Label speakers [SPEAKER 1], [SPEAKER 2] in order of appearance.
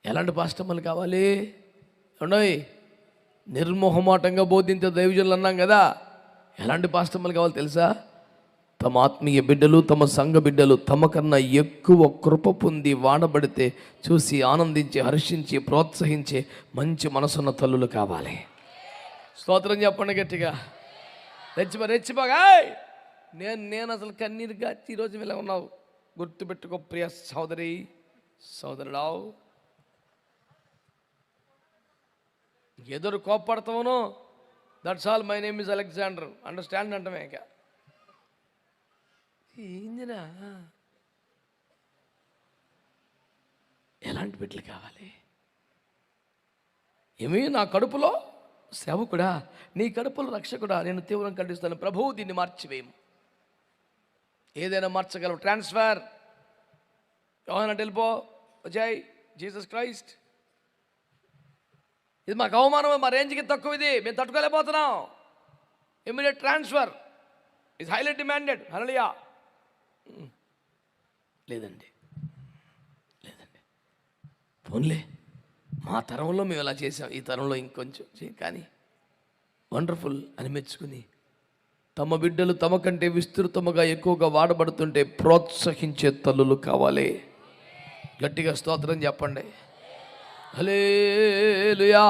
[SPEAKER 1] ఎలాంటి పాస్టమ్మలు కావాలి? ఉండయి నిర్మోహమాటంగా బోధించే దైవజనులు అన్నాం కదా. ఎలాంటి పాస్టమ్మలు కావాలి తెలుసా? తమ ఆత్మీయ బిడ్డలు, తమ సంఘ బిడ్డలు తమ కన్నా ఎక్కువ కృప పొంది వాడబడితే చూసి ఆనందించి హర్షించి ప్రోత్సహించే మంచి మనసున్న తల్లులు కావాలి. స్తోత్రం చెప్పండి గట్టిగా. రెచ్చిపోగా నేను అసలు కన్నీరు గాచి ఈరోజు ఇలా ఉన్నావు. గుర్తుపెట్టుకో ప్రియ సోదరి సోదరుడావు, ఎదురు కోప్పడతావును. That's all, my name is Alexander, understand అంటమే. ఇక ఏందినా ఎలాంటి బిడ్డలు కావాలి? ఏమి నా కడుపులో సేవకుడా, నీ కడుపులో రక్షకుడా, నేను తీవ్రంగా ఖండిస్తాను. ప్రభువు దీన్ని మార్చివేయం. ఏదైనా మార్చగలవు. ట్రాన్స్ఫర్ యోహానంటే వెళ్ళిపో, జై జీసస్ క్రైస్ట్. ఇది మాకు అవమానం, మా రేంజ్కి తక్కువ, ఇది మేము తట్టుకోలేకపోతున్నాం. Immediate transfer is highly demanded. Hallelujah. లేదండి పోన్లే, మా తరంలో మేము ఎలా చేసాం, ఈ తరంలో ఇంకొంచెం కానీ వండర్ఫుల్ అని మెచ్చుకుని తమ బిడ్డలు తమ కంటే విస్తృతముగా ఎక్కువగా వాడబడుతుంటే ప్రోత్సహించే తల్లులు కావాలి. గట్టిగా స్తోత్రం చెప్పండి. హల్లెలూయా.